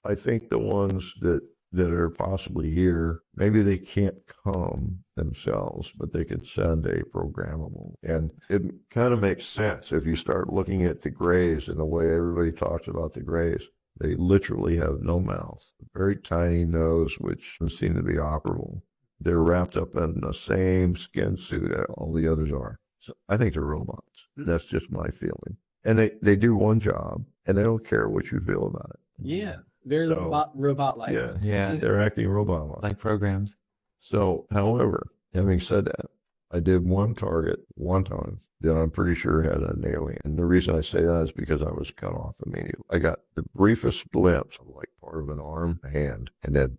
I think the ones that are possibly here, maybe they can't come themselves, but they can send a programmable. And it kind of makes sense if you start looking at the grays and the way everybody talks about the grays. They literally have no mouth, very tiny nose, which seem to be operable. They're wrapped up in the same skin suit that all the others are. So I think they're robots. That's just my feeling. And they do one job, and they don't care what you feel about it. Yeah. Very robot-like. Yeah, they're acting robot-like. Like programs. So, however, having said that, I did one target one time that I'm pretty sure had an alien. And the reason I say that is because I was cut off immediately. I got the briefest glimpse of like part of an arm, a hand, and then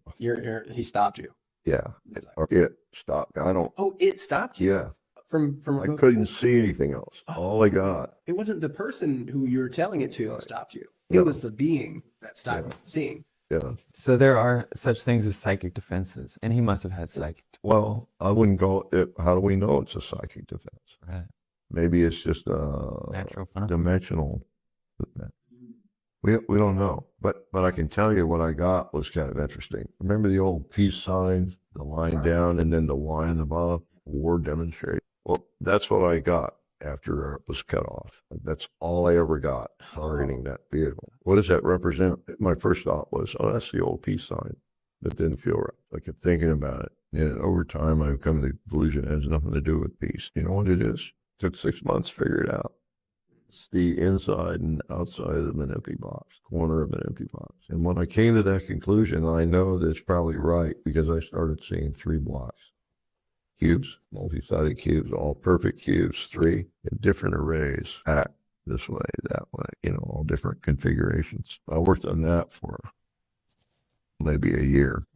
He stopped you. yeah, it stopped. I don't. Oh, it stopped you? Yeah, From I couldn't see anything else. All I got. It wasn't the person who you were telling it to that stopped you. No. It was the being that stopped seeing. Yeah. So there are such things as psychic defenses, and he must have had psychic. Well, I wouldn't go. How do we know it's a psychic defense? Right. Maybe it's just a Natural phenomenon. dimensional. We don't know, but I can tell you what I got was kind of interesting. Remember the old peace signs, the line down and then the Y in the bottom, war demonstrate. Well, that's what I got after it was cut off. That's all I ever got targeting that vehicle. What does that represent? My first thought was, oh, that's the old peace sign. That didn't feel right. I kept thinking about it. And over time, I've come to the conclusion it has nothing to do with peace. You know what it is? It took 6 months to figure it out. It's the inside and outside of an empty box, corner of an empty box. And when I came to that conclusion, I know that's probably right because I started seeing 3 blocks. Cubes, multi-sided cubes, all perfect cubes, 3 in different arrays, packed this way, that way, all different configurations. I worked on that for maybe a year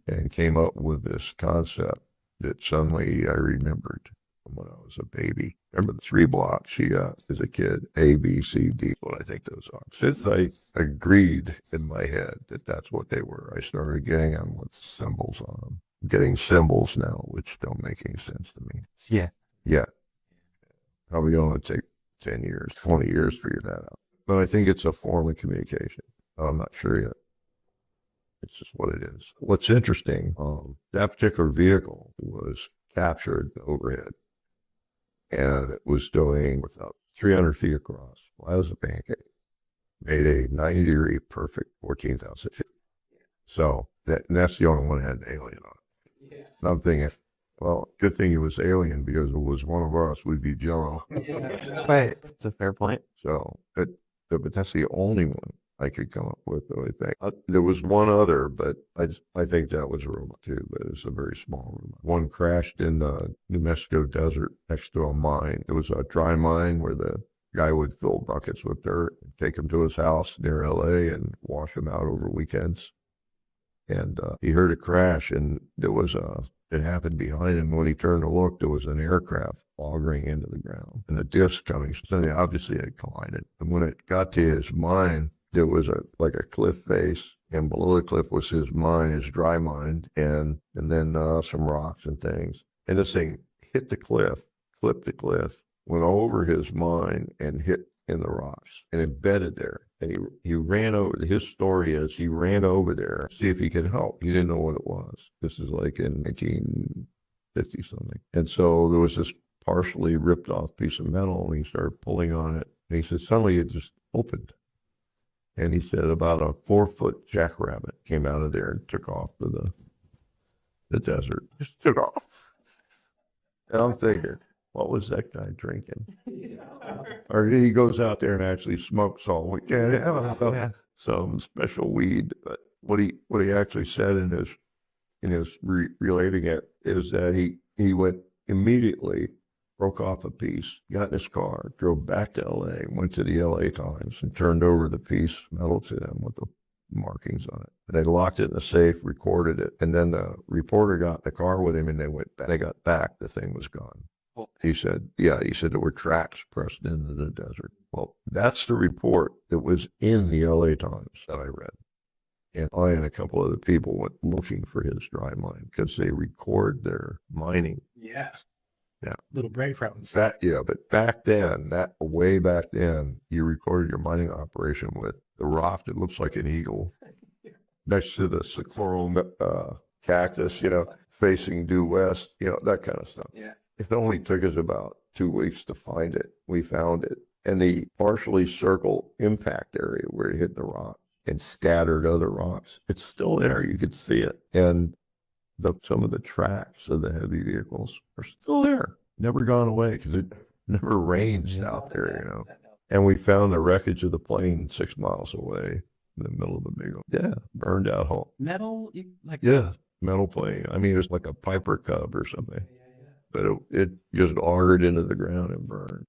and came up with this concept that suddenly I remembered from when I was a baby. Remember the 3 blocks you got as a kid, A, B, C, D, what I think those are. Since I agreed in my head that that's what they were, I started getting them with symbols on them. I'm getting symbols now, which don't make any sense to me. Yeah. Yeah. Probably going to take 10 years, 20 years to figure that out. But I think it's a form of communication. I'm not sure yet. It's just what it is. What's interesting, that particular vehicle was captured overhead. And it was doing without 300 feet across. Well, that was a pancake. Made a 90-degree perfect 14,000 feet. So that's the only one that had an alien on it. Yeah. And I'm thinking, well, good thing it was alien because if it was one of us, we'd be Jello. Right. It's a fair point. So, but that's the only one I could come up with, I think. There was one other, but I think that was a robot too, but it's a very small robot. One crashed in the New Mexico desert next to a mine. It was a dry mine where the guy would fill buckets with dirt, take them to his house near LA and wash them out over weekends. And he heard a crash, and it happened behind him. When he turned to look, there was an aircraft auguring into the ground and a disc coming. So they obviously had collided. And when it got to his mine, there was like a cliff face, and below the cliff was his mine, his dry mine, and then some rocks and things. And this thing hit the cliff, clipped the cliff, went over his mine and hit in the rocks and embedded there. And he ran over. His story is he ran over there to see if he could help. He didn't know what it was. This is like in 1950 something. And so there was this partially ripped off piece of metal, and he started pulling on it. And he said suddenly it just opened. And he said about a 4-foot jackrabbit came out of there and took off to the desert. Just took off. And I'm thinking, what was that guy drinking? Or he goes out there and actually smokes all weekend. Yeah. Some special weed. But what he actually said in his relating it is that he went immediately, broke off a piece, got in his car, drove back to LA, went to the LA Times and turned over the piece metal to them with the markings on it. They locked it in a safe, recorded it, and then the reporter got in the car with him and they went back. They got back, the thing was gone. He said there were tracks pressed into the desert. Well, that's the report that was in the LA Times that I read. And I and a couple other people went looking for his dry mine because they record their mining. Yeah. Yeah. Little breadcrumbs. But way back then, you recorded your mining operation with the raft. It looks like an eagle. next to the Socorro cactus, facing due west, that kind of stuff. Yeah. It only took us about 2 weeks to find it. We found it. And the partially circle impact area where it hit the rock and scattered other rocks, it's still there. You could see it. And some of the tracks of the heavy vehicles are still there. Never gone away because it never rains out there, And we found the wreckage of the plane 6 miles away in the middle of the big, burned out hole. Metal, like Yeah, metal plane. I mean, it was like a Piper Cub or something. But it just augured into the ground and burned.